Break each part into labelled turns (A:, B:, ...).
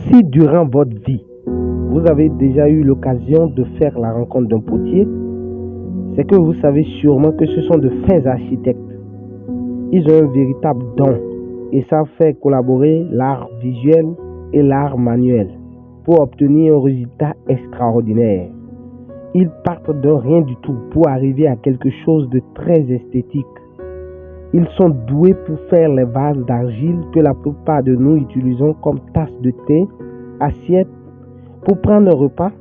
A: Si durant votre vie, vous avez déjà eu l'occasion de faire la rencontre d'un potier, c'est que vous savez sûrement que ce sont de fins architectes. Ils ont un véritable don et savent faire collaborer l'art visuel et l'art manuel pour obtenir un résultat extraordinaire. Ils partent de rien du tout pour arriver à quelque chose de très esthétique. Ils sont doués pour faire les vases d'argile que la plupart de nous utilisons comme tasses de thé, assiettes pour prendre un repas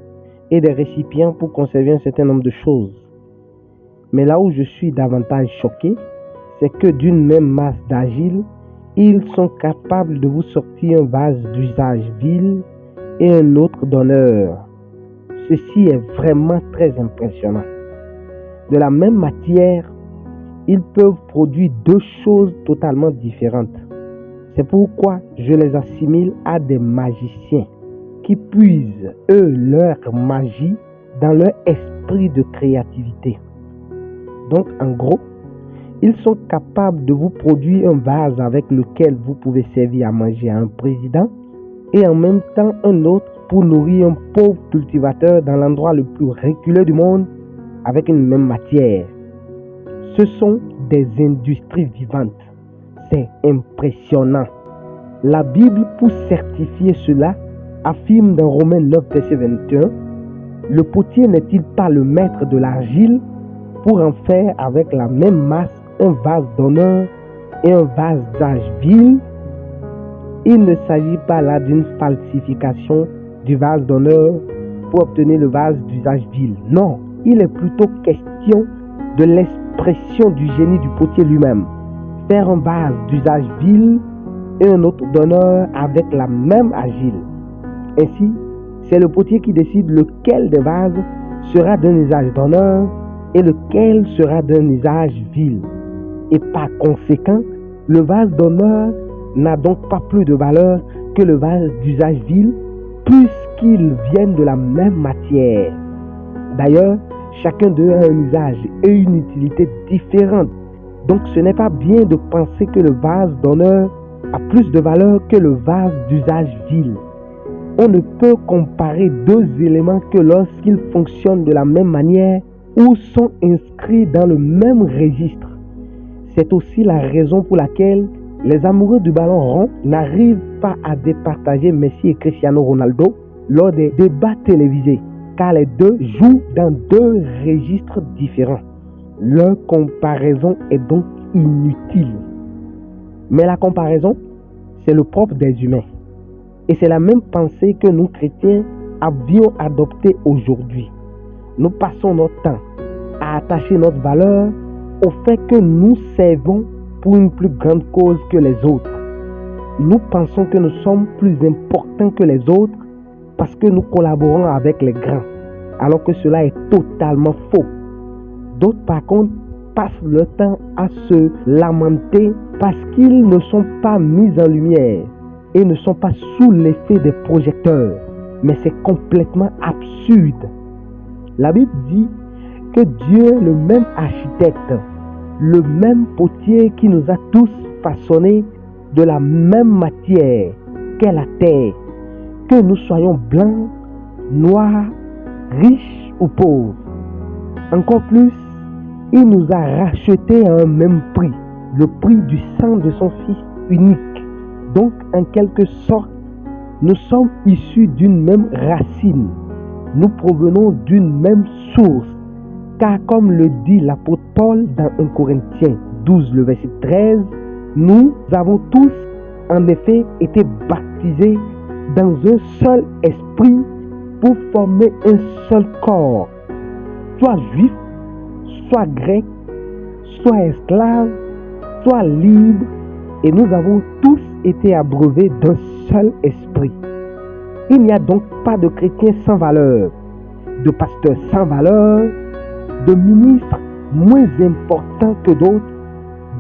A: et des récipients pour conserver un certain nombre de choses. Mais là où je suis davantage choqué, c'est que d'une même masse d'argile, ils sont capables de vous sortir un vase d'usage vil et un autre d'honneur. Ceci est vraiment très impressionnant. De la même matière, ils peuvent produire deux choses totalement différentes. C'est pourquoi je les assimile à des magiciens qui puisent, eux, leur magie dans leur esprit de créativité. Donc, en gros, ils sont capables de vous produire un vase avec lequel vous pouvez servir à manger à un président et en même temps un autre pour nourrir un pauvre cultivateur dans l'endroit le plus reculé du monde avec une même matière. Ce sont des industries vivantes. C'est impressionnant. La Bible, pour certifier cela, affirme dans Romains 9, verset 21, « Le potier n'est-il pas le maître de l'argile pour en faire avec la même masse un vase d'honneur et un vase d'âge vil ?» Il ne s'agit pas là d'une falsification du vase d'honneur pour obtenir le vase d'usage vil. Non, il est plutôt question de l'expression du génie du potier lui-même. Faire un vase d'usage vil et un autre d'honneur avec la même argile. Ainsi, c'est le potier qui décide lequel des vases sera d'un usage d'honneur et lequel sera d'un usage vil. Et par conséquent, le vase d'honneur n'a donc pas plus de valeur que le vase d'usage vil, puisqu'ils viennent de la même matière. D'ailleurs, chacun d'eux a un usage et une utilité différente. Donc ce n'est pas bien de penser que le vase d'honneur a plus de valeur que le vase d'usage vil. On ne peut comparer deux éléments que lorsqu'ils fonctionnent de la même manière ou sont inscrits dans le même registre. C'est aussi la raison pour laquelle les amoureux du ballon rond n'arrivent pas à départager Messi et Cristiano Ronaldo lors des débats télévisés, car les deux jouent dans deux registres différents. Leur comparaison est donc inutile. Mais la comparaison, c'est le propre des humains. Et c'est la même pensée que nous, chrétiens, avions adoptée aujourd'hui. Nous passons notre temps à attacher notre valeur au fait que nous servons pour une plus grande cause que les autres. Nous pensons que nous sommes plus importants que les autres parce que nous collaborons avec les grands, alors que cela est totalement faux. D'autres, par contre, passent leur temps à se lamenter parce qu'ils ne sont pas mis en lumière et ne sont pas sous l'effet des projecteurs. Mais c'est complètement absurde. La Bible dit que Dieu est le même architecte, le même potier qui nous a tous façonnés de la même matière qu'est la terre, que nous soyons blancs, noirs, riches ou pauvres. Encore plus, il nous a rachetés à un même prix, le prix du sang de son Fils unique. Donc, en quelque sorte, nous sommes issus d'une même racine. Nous provenons d'une même source. Car comme le dit l'apôtre Paul dans 1 Corinthiens 12, le verset 13, nous avons tous en effet été baptisés dans un seul esprit pour former un seul corps, soit juif, soit grec, soit esclave, soit libre, et nous avons tous été abreuvés d'un seul esprit. Il n'y a donc pas de chrétiens sans valeur, de pasteurs sans valeur, de ministres moins importants que d'autres,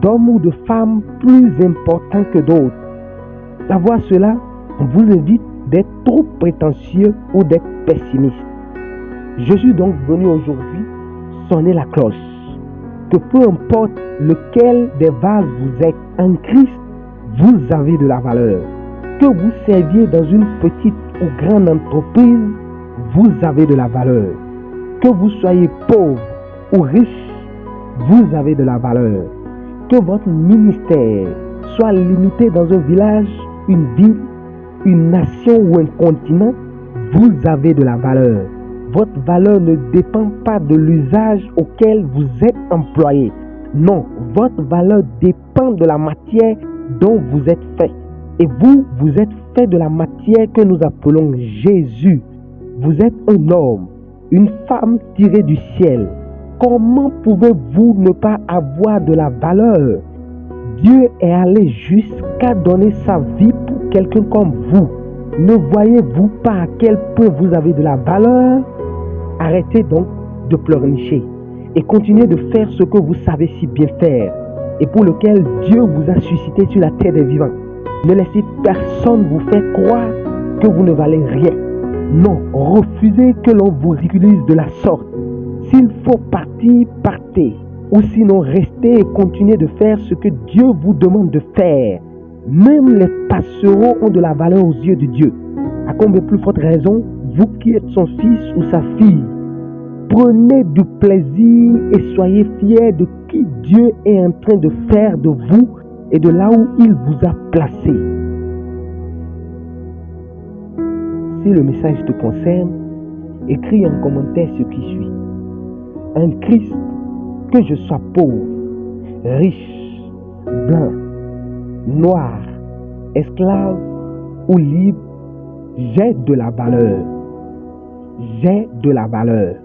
A: d'hommes ou de femmes plus importants que d'autres. Savoir cela vous évite d'être trop prétentieux ou d'être pessimiste. Je suis donc venu aujourd'hui sonner la cloche, que peu importe lequel des vases vous êtes en Christ, vous avez de la valeur. Que vous serviez dans une petite ou grande entreprise, vous avez de la valeur. Que vous soyez pauvre ou riche, vous avez de la valeur. Que votre ministère soit limité dans un village, une ville, une nation ou un continent, vous avez de la valeur. Votre valeur ne dépend pas de l'usage auquel vous êtes employé. Non, votre valeur dépend de la matière dont vous êtes fait. Et vous, vous êtes fait de la matière que nous appelons Jésus. Vous êtes un homme, une femme tirée du ciel. Comment pouvez-vous ne pas avoir de la valeur? Dieu est allé jusqu'à donner sa vie pour quelqu'un comme vous. Ne voyez-vous pas à quel point vous avez de la valeur? Arrêtez donc de pleurnicher et continuez de faire ce que vous savez si bien faire et pour lequel Dieu vous a suscité sur la terre des vivants. Ne laissez personne vous faire croire que vous ne valez rien. Non, refusez que l'on vous ridiculise de la sorte. S'il faut partir, partez. Ou sinon, restez et continuez de faire ce que Dieu vous demande de faire. Même les passereaux ont de la valeur aux yeux de Dieu. À combien plus forte raison, vous qui êtes son fils ou sa fille, prenez du plaisir et soyez fiers de qui Dieu est en train de faire de vous et de là où il vous a placé. Si le message te concerne, écris en commentaire ce qui suit. En Christ, que je sois pauvre, riche, blanc, noir, esclave ou libre, j'ai de la valeur. J'ai de la valeur.